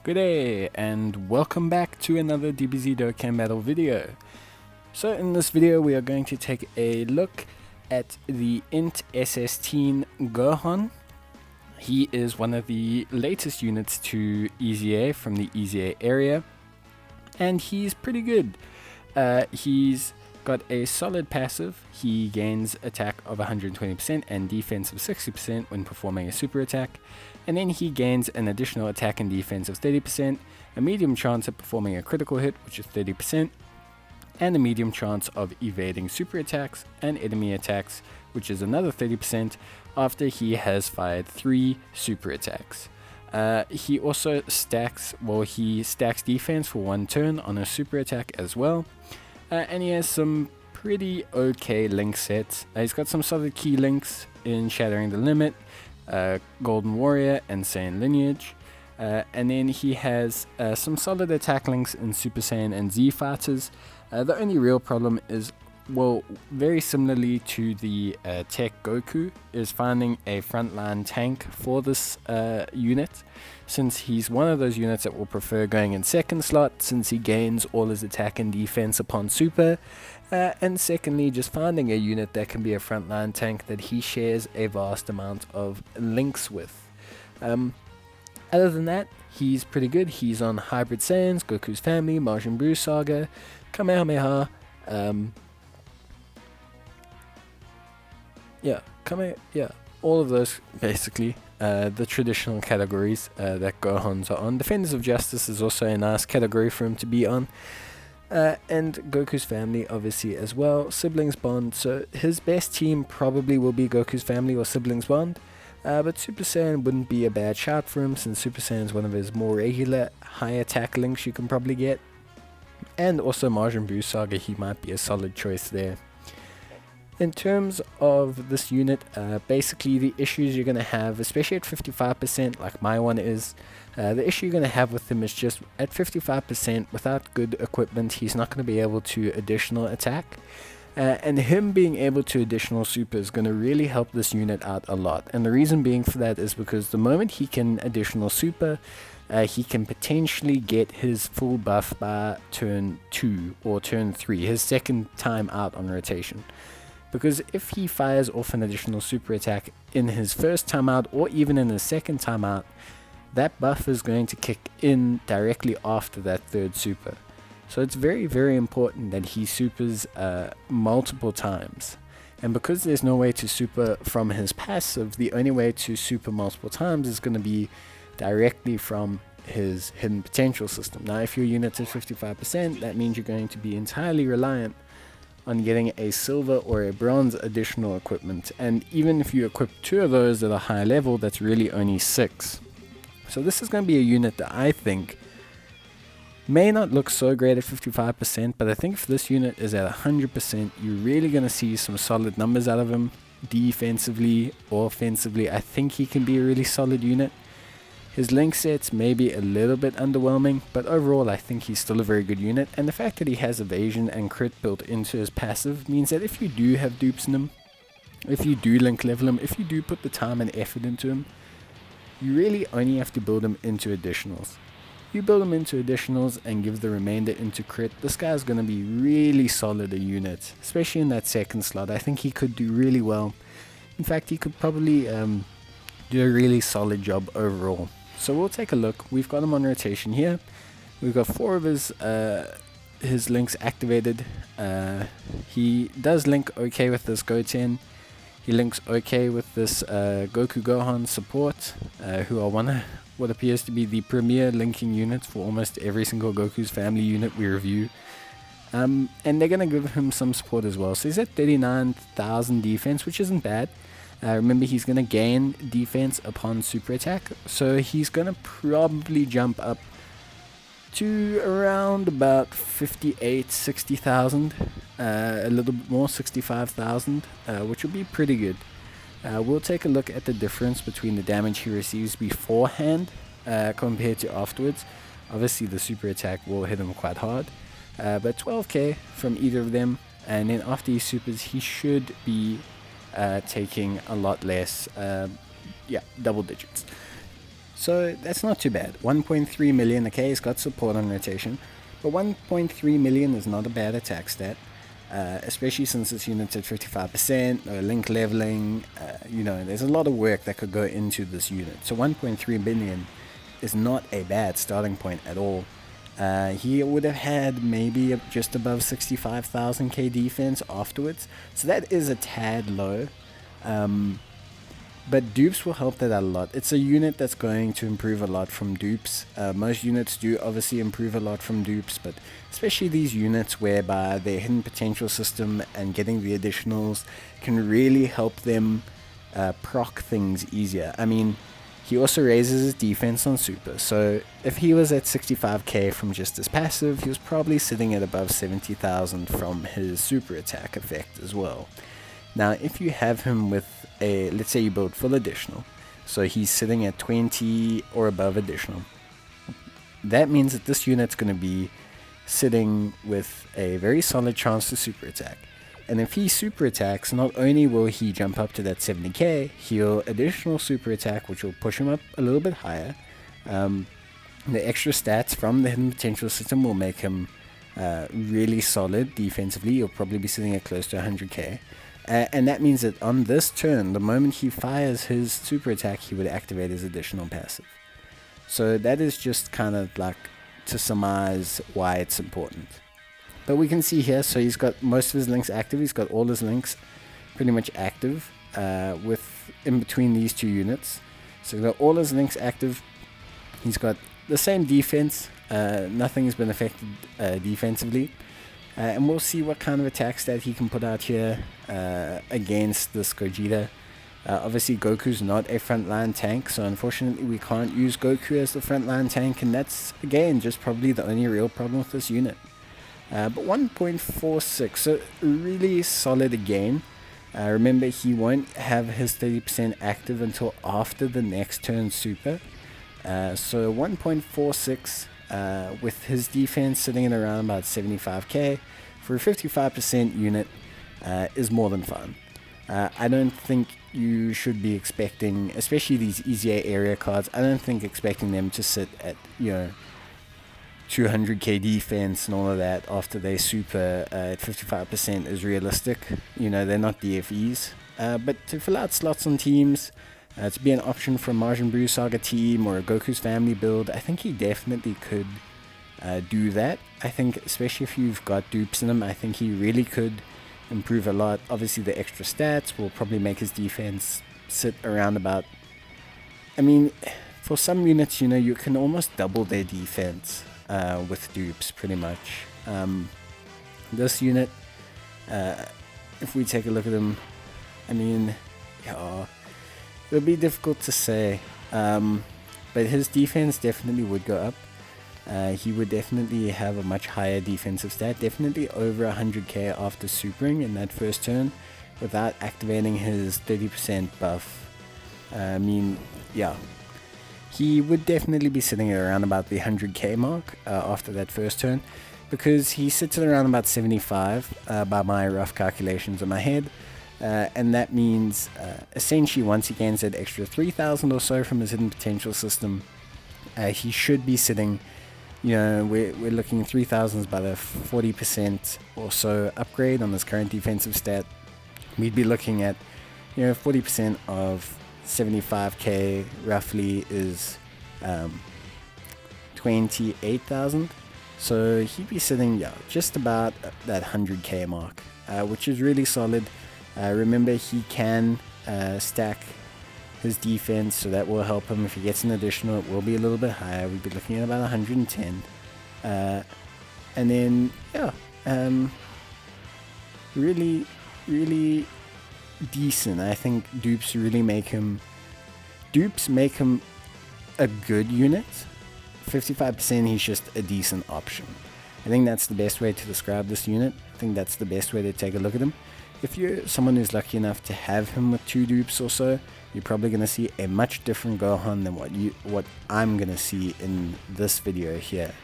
Good day and welcome back to another Dbz Dokkan battle video. So in this video we are going to take a look at the INT Teen Gohan. He is one of the latest units to EZA from the EZA area, and he's pretty good. He's got a solid passive. He gains attack of 120% and defense of 60% when performing a super attack, and then he gains an additional attack and defense of 30%, a medium chance at performing a critical hit, which is 30%, and a medium chance of evading super attacks and enemy attacks, which is another 30% after he has fired 3 super attacks. He also stacks defense for 1 turn on a super attack as well. And he has some pretty okay link sets. He's got some solid key links in Shattering the Limit, Golden Warrior, and Saiyan Lineage. And then he has some solid attack links in Super Saiyan and Z Fighters. The only real problem is, well, very similarly to the Tech Goku, is finding a frontline tank for this unit, since he's one of those units that will prefer going in second slot, since he gains all his attack and defense upon super, and secondly, just finding a unit that can be a frontline tank that he shares a vast amount of links with. Other than that, he's pretty good. He's on Hybrid Saiyans, Goku's Family, Majin Buu Saga, Kamehameha, all of those basically, the traditional categories that Gohans are on. Defenders of Justice is also a nice category for him to be on. And Goku's Family obviously as well. Siblings Bond, so his best team probably will be Goku's Family or Siblings Bond. But Super Saiyan wouldn't be a bad shout for him, since Super Saiyan is one of his more regular high attack links you can probably get. And also Majin Buu Saga, he might be a solid choice there. In terms of this unit, basically the issues you're going to have, especially at 55% like my one is, the issue you're going to have with him is just at 55% without good equipment, he's not going to be able to additional attack. And him being able to additional super is going to really help this unit out a lot. And the reason being for that is because the moment he can additional super, he can potentially get his full buff by turn 2 or turn 3, his second time out on rotation. Because if he fires off an additional super attack in his first time out or even in his second time out, that buff is going to kick in directly after that third super. So it's very, very important that he supers multiple times. And because there's no way to super from his passive, the only way to super multiple times is going to be directly from his hidden potential system. Now if your unit's at 55%, that means you're going to be entirely reliant on getting a silver or a bronze additional equipment, and even if you equip 2 of those at a high level, that's really only 6. So this is going to be a unit that I think may not look so great at 55%, but I think if this unit is at 100%, you're really going to see some solid numbers out of him. Defensively or offensively, I think he can be a really solid unit. His link sets may be a little bit underwhelming, but overall I think he's still a very good unit, and the fact that he has evasion and crit built into his passive means that if you do have dupes in him, if you do link level him, if you do put the time and effort into him, you really only have to build him into additionals. You build him into additionals and give the remainder into crit, this guy's going to be really solid a unit, especially in that second slot. I think he could do really well. In fact, he could probably do a really solid job overall. So we'll take a look. We've got him on rotation here. We've got 4 of his links activated. He does link okay with this Goten. He links okay with this Goku Gohan support, who are what appears to be the premier linking units for almost every single Goku's Family unit we review. And they're going to give him some support as well. So he's at 39,000 defense, which isn't bad. Remember, he's going to gain defense upon super attack, so he's going to probably jump up to around about 60,000, a little bit more, 65,000, which will be pretty good. We'll take a look at the difference between the damage he receives beforehand compared to afterwards. Obviously the super attack will hit him quite hard, but 12k from either of them, and then after he supers he should be taking a lot less, double digits. So that's not too bad. 1.3 million, okay, he's got support on rotation, but 1.3 million is not a bad attack stat, especially since this unit's at 55%, link leveling, there's a lot of work that could go into this unit. So 1.3 million is not a bad starting point at all. He would have had maybe just above 65,000 K defense afterwards, so that is a tad low. But dupes will help that out a lot. It's a unit that's going to improve a lot from dupes. Most units do obviously improve a lot from dupes, but especially these units whereby their hidden potential system and getting the additionals can really help them proc things easier. I mean, he also raises his defense on super, so if he was at 65k from just his passive, he was probably sitting at above 70,000 from his super attack effect as well. Now, if you have him with let's say you build full additional, so he's sitting at 20 or above additional, that means that this unit's going to be sitting with a very solid chance to super attack. And if he super attacks, not only will he jump up to that 70k, he'll additional super attack, which will push him up a little bit higher. The extra stats from the hidden potential system will make him really solid defensively. He'll probably be sitting at close to 100k. And that means that on this turn, the moment he fires his super attack, he would activate his additional passive. So that is just kind of like to surmise why it's important. But we can see here, so he's got most of his links active. He's got all his links pretty much active with in between these two units. So he's got all his links active. He's got the same defense. Nothing's been affected defensively. And we'll see what kind of attacks that he can put out here against this Gogeta. Obviously, Goku's not a frontline tank, so unfortunately we can't use Goku as the frontline tank, and that's, again, just probably the only real problem with this unit. But 1.46, so really solid again. Remember, he won't have his 30% active until after the next turn super. So 1.46 with his defense sitting at around about 75k for a 55% unit is more than fun. I don't think you should be expecting, especially these easier area cards, I don't think expecting them to sit at 200k defense and all of that after they super at 55% is realistic. They're not DFEs, but to fill out slots on teams, to be an option for a Majin Buu Saga team or a Goku's family build, I think he definitely could do that. I think especially if you've got dupes in him, I think he really could improve a lot. Obviously the extra stats will probably make his defense sit around about, I mean, for some units, you can almost double their defense with dupes pretty much. This unit, if we take a look at him, I mean, it'll be difficult to say, but his defense definitely would go up. He would definitely have a much higher defensive stat, definitely over 100k after supering in that first turn without activating his 30% buff. I mean, yeah, he would definitely be sitting at around about the 100k mark after that first turn, because he sits at around about 75 by my rough calculations in my head. And that means essentially once he gains that extra 3,000 or so from his hidden potential system, he should be sitting, we're looking at 3,000s by the 40% or so upgrade on this current defensive stat. We'd be looking at 40% of 75k roughly is 28,000. So he'd be sitting just about that 100k mark, which is really solid. Remember, he can stack his defense, so that will help him. If he gets an additional, it will be a little bit higher. We'd be looking at about 110. And then, really, really decent. I think dupes make him a good unit. 55%, he's just a decent option. I think that's the best way to describe this unit. I think that's the best way to take a look at him. If you're someone who's lucky enough to have him with 2 dupes or so, you're probably going to see a much different Gohan than what I'm going to see in this video here.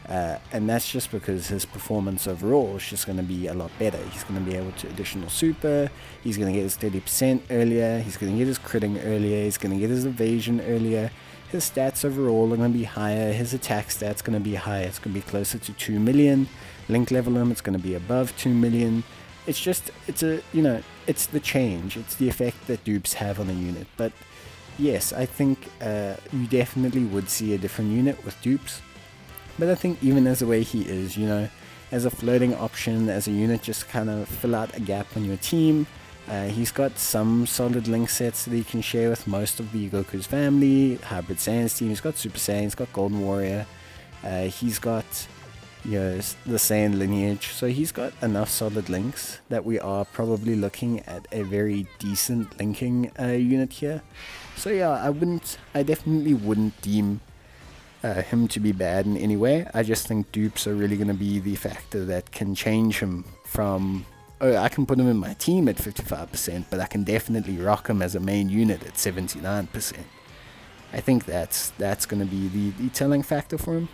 And that's just because his performance overall is just going to be a lot better. He's going to be able to additional super, he's going to get his 30% earlier, he's going to get his critting earlier, he's going to get his evasion earlier, his stats overall are going to be higher. His attack stats going to be higher. It's going to be closer to 2 million. Link level him, it's going to be above 2 million. It's just, it's the change. It's the effect that dupes have on a unit. But yes, I think you definitely would see a different unit with dupes. But I think even as the way he is, as a floating option, as a unit, just kind of fill out a gap on your team. He's got some solid link sets that he can share with most of the Goku's family. Hybrid Saiyans team, he's got Super Saiyan, he's got Golden Warrior. He's got the Saiyan lineage. So he's got enough solid links that we are probably looking at a very decent linking unit here. So yeah, I definitely wouldn't deem him to be bad in any way. I just think dupes are really going to be the factor that can change him from, I can put him in my team at 55%, but I can definitely rock him as a main unit at 79%. I think that's going to be the telling factor for him.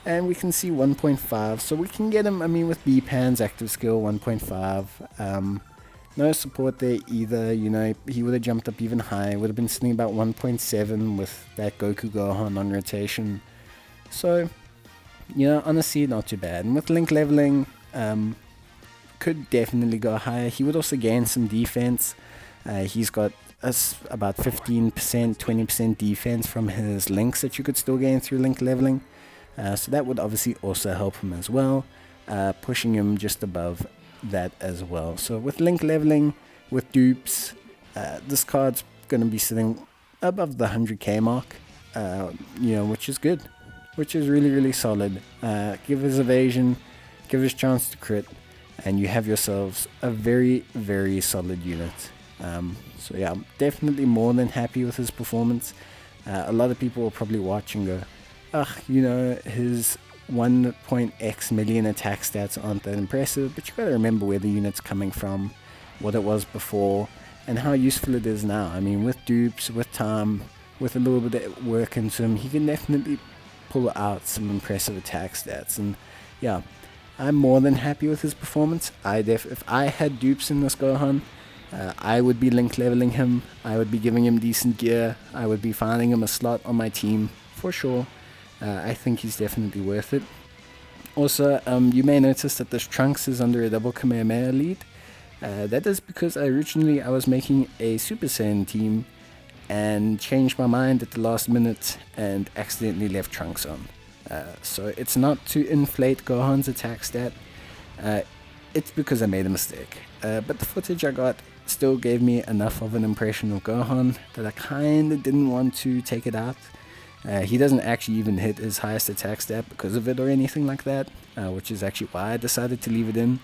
And we can see 1.5, so we can get him, with B-Pan's active skill 1.5. No support there either, he would have jumped up even higher, would have been sitting about 1.7 with that Goku Gohan on rotation. So, honestly, not too bad. And with link leveling, could definitely go higher. He would also gain some defense. He's got about 15%, 20% defense from his links that you could still gain through link leveling. So that would obviously also help him as well, pushing him just above that as well. So with link leveling, with dupes, this card's going to be sitting above the 100k mark, which is good, which is really, really solid. Give his evasion, give his chance to crit, and you have yourselves a very, very solid unit. So yeah, I'm definitely more than happy with his performance. A lot of people will probably watch and go, his 1.x million attack stats aren't that impressive, but you gotta remember where the unit's coming from, what it was before, and how useful it is now. With dupes, with time, with a little bit of work into him, he can definitely pull out some impressive attack stats. And yeah, I'm more than happy with his performance. If I had dupes in this Gohan, I would be link leveling him, I would be giving him decent gear, I would be finding him a slot on my team, for sure. I think he's definitely worth it. Also, you may notice that this Trunks is under a double Kamehameha lead. That is because I was making a Super Saiyan team and changed my mind at the last minute and accidentally left Trunks on. So it's not to inflate Gohan's attack stat, it's because I made a mistake. But the footage I got still gave me enough of an impression of Gohan that I kinda didn't want to take it out. He doesn't actually even hit his highest attack stat because of it or anything like that, which is actually why I decided to leave it in.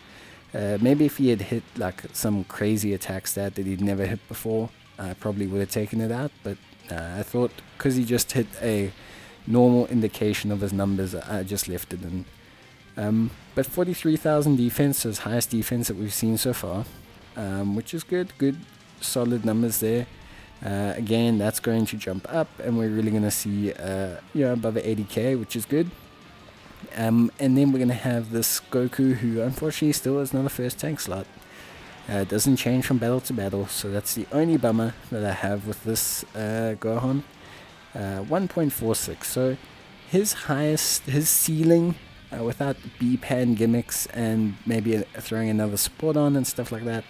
Maybe if he had hit like some crazy attack stat that he'd never hit before, I probably would have taken it out, but I thought because he just hit a normal indication of his numbers, I just left it in. But 43,000 defense, so his highest defense that we've seen so far, which is good solid numbers there. Again, that's going to jump up, and we're really going to see above 80k, which is good. And then we're going to have this Goku, who unfortunately still is not a first tank slot. Doesn't change from battle to battle, so that's the only bummer that I have with this Gohan. 1.46, so his ceiling, without B-Pan gimmicks and maybe throwing another support on and stuff like that,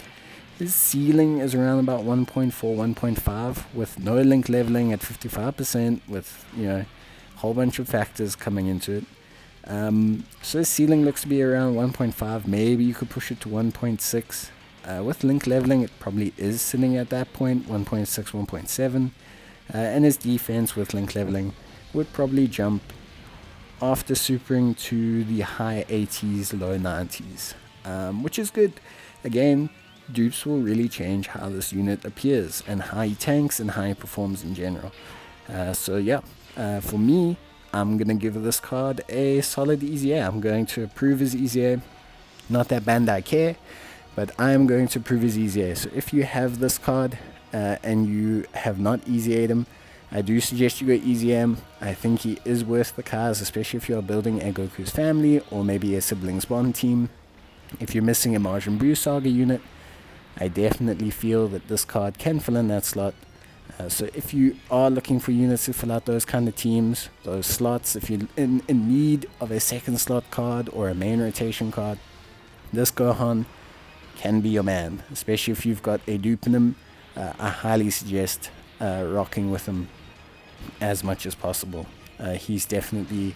his ceiling is around about 1.4, 1.5 with no link leveling at 55%, with a whole bunch of factors coming into it. So his ceiling looks to be around 1.5, maybe you could push it to 1.6. With link leveling, it probably is sitting at that point, 1.6, 1.7. And his defense with link leveling would probably jump after supering to the high 80s, low 90s, which is good. Again, dupes will really change how this unit appears and how he tanks and how he performs in general. So yeah, for me, I'm going to give this card a solid easy A. I'm going to approve his easy A. Not that Bandai care, but I am going to approve his easy A. So if you have this card and you have not easy A'd him, I do suggest you go easy him. I think he is worth the cards, especially if you are building a Goku's family or maybe a siblings bond team. If you're missing a Majin Buu Saga unit, I definitely feel that this card can fill in that slot. So if you are looking for units to fill out those kind of teams, those slots, if you're in need of a second slot card or a main rotation card, this Gohan can be your man, especially if you've got a dupe in him. I highly suggest rocking with him as much as possible. He's definitely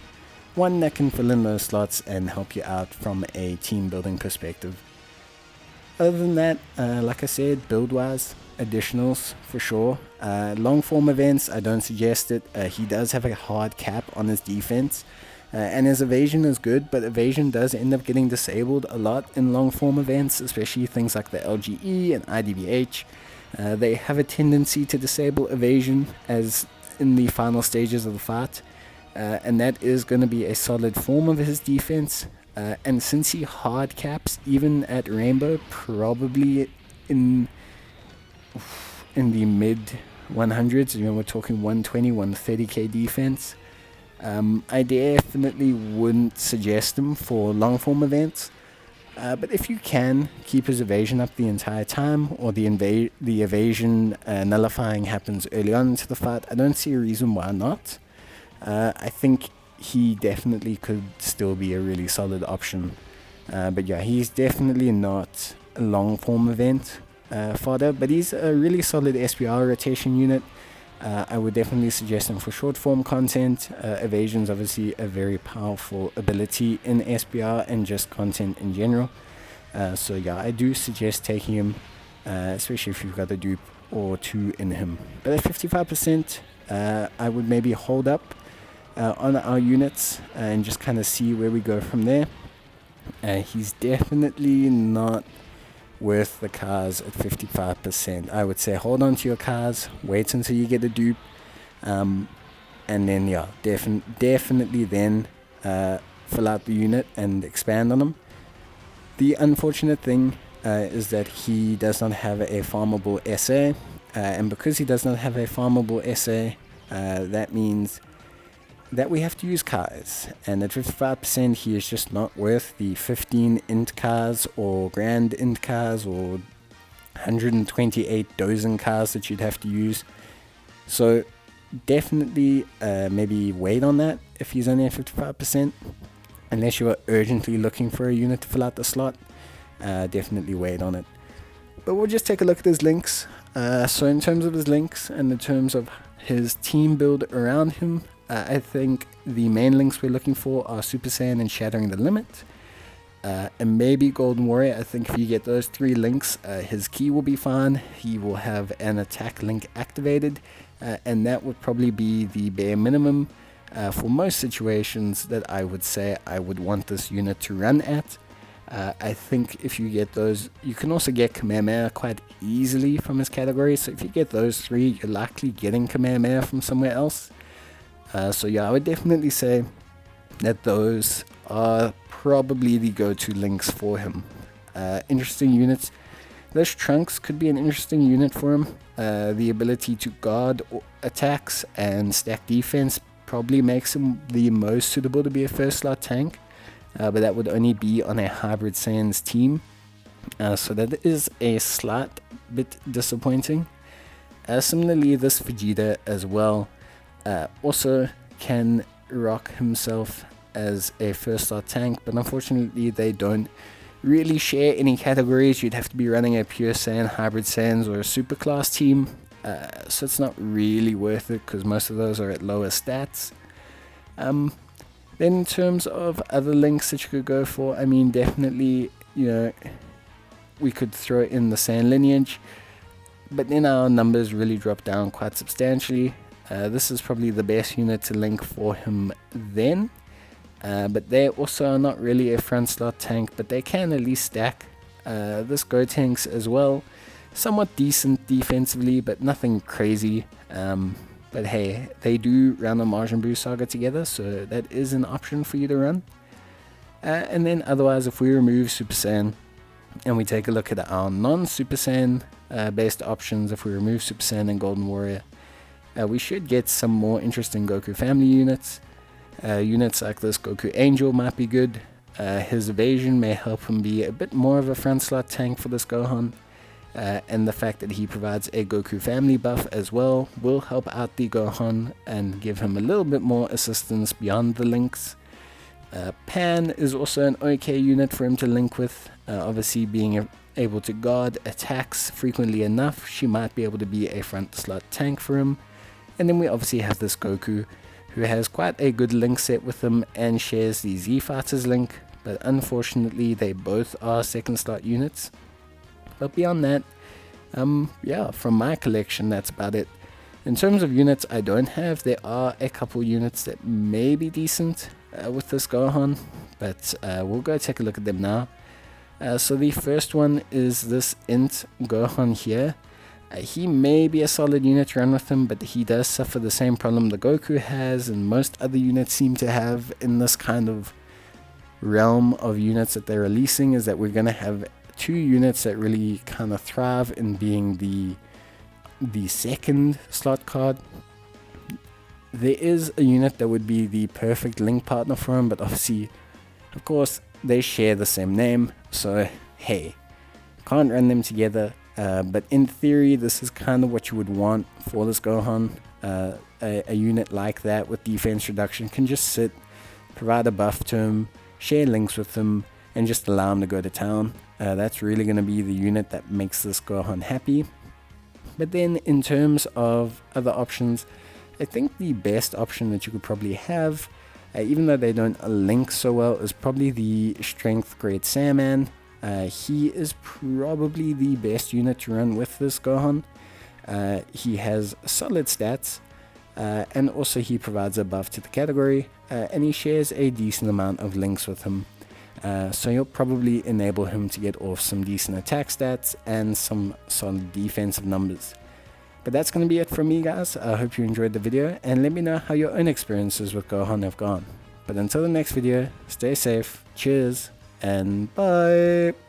one that can fill in those slots and help you out from a team building perspective. Other than that, like I said, build-wise, additionals for sure. Long form events, I don't suggest it. He does have a hard cap on his defense, and his evasion is good, but evasion does end up getting disabled a lot in long form events, especially things like the LGE and IDBH. They have a tendency to disable evasion as in the final stages of the fight, and that is going to be a solid form of his defense. And since he hard caps even at Rainbow, probably in the mid 100s, we're talking 120, 130k defense, I definitely wouldn't suggest him for long form events. But if you can keep his evasion up the entire time, or the evasion nullifying happens early on into the fight, I don't see a reason why not. I think he definitely could still be a really solid option. But yeah, he's definitely not a long form event fodder, but he's a really solid SPR rotation unit. I would definitely suggest him for short form content. Evasion's obviously a very powerful ability in SPR and just content in general. So yeah, I do suggest taking him, especially if you've got a dupe or two in him. But at 55%, I would maybe hold up on our units and just kind of see where we go from there. He's definitely not worth the cars at 55%. I would say hold on to your cars, wait until you get a dupe, and then yeah, definitely then fill out the unit and expand on them. The unfortunate thing is that he does not have a farmable SA, and because he does not have a farmable SA, that means that we have to use cars, and at 55% he is just not worth the 15 int cars or grand int cars or 128 dozen cars that you'd have to use. So definitely maybe wait on that if he's only at 55%, unless you are urgently looking for a unit to fill out the slot. Definitely wait on it. But we'll just take a look at his links. So in terms of his links and in terms of his team build around him, I think the main links we're looking for are Super Saiyan and Shattering the Limit, and maybe Golden Warrior. I think if you get those three links, his key will be fine. He will have an attack link activated, and that would probably be the bare minimum for most situations that I would say I would want this unit to run at. I think if you get those, you can also get Kamehameha quite easily from his category. So if you get those three, you're likely getting Kamehameha from somewhere else. So yeah, I would definitely say that those are probably the go-to links for him. Interesting units. Those Trunks could be an interesting unit for him. The ability to guard attacks and stack defense probably makes him the most suitable to be a first slot tank. But that would only be on a Hybrid Saiyans team. So that is a slight bit disappointing. Similarly, this Vegeta as well also can rock himself as a first slot tank, but unfortunately they don't really share any categories. You'd have to be running a Pure Saiyan, Hybrid Saiyans, or a Super Class team, so it's not really worth it because most of those are at lower stats. Then in terms of other links that you could go for, I mean, definitely, we could throw in the Saiyan lineage, but then our numbers really drop down quite substantially. This is probably the best unit to link for him then, but they also are not really a front slot tank, but they can at least stack. This Gotenks as well, somewhat decent defensively, but nothing crazy. But hey, they do run a Majin Buu saga together, so that is an option for you to run. And then otherwise, if we remove Super Saiyan and we take a look at our non-Super Saiyan based options, if we remove Super Saiyan and Golden Warrior, we should get some more interesting Goku family units. Units like this Goku Angel might be good. His evasion may help him be a bit more of a front slot tank for this Gohan. and the fact that he provides a Goku family buff as well will help out the Gohan and give him a little bit more assistance beyond the links. Pan is also an okay unit for him to link with. Obviously, being able to guard attacks frequently enough, she might be able to be a front slot tank for him. And then we obviously have this Goku, who has quite a good link set with him and shares the Z Fighters link, but unfortunately they both are second slot units. But beyond that, yeah, from my collection, that's about it. In terms of units I don't have, there are a couple units that may be decent with this Gohan, but we'll go take a look at them now. So the first one is this INT Gohan here. He may be a solid unit to run with him, but he does suffer the same problem the Goku has and most other units seem to have in this kind of realm of units that they're releasing, is that we're going to have two units that really kind of thrive in being the second slot card. There is a unit that would be the perfect link partner for him, but obviously, of course, they share the same name, so hey, can't run them together. But in theory, this is kind of what you would want for this Gohan. A unit like that with defense reduction can just sit, provide a buff to him, share links with him, and just allow him to go to town. That's really going to be the unit that makes this Gohan happy. But then in terms of other options, I think the best option that you could probably have, even though they don't link so well, is probably the Strength Grade Saiyaman. He is probably the best unit to run with this Gohan. He has solid stats, and also he provides a buff to the category, and he shares a decent amount of links with him. So you'll probably enable him to get off some decent attack stats and some solid defensive numbers. But that's going to be it from me, guys. I hope you enjoyed the video, and let me know how your own experiences with Gohan have gone. But until the next video, stay safe, cheers, and bye!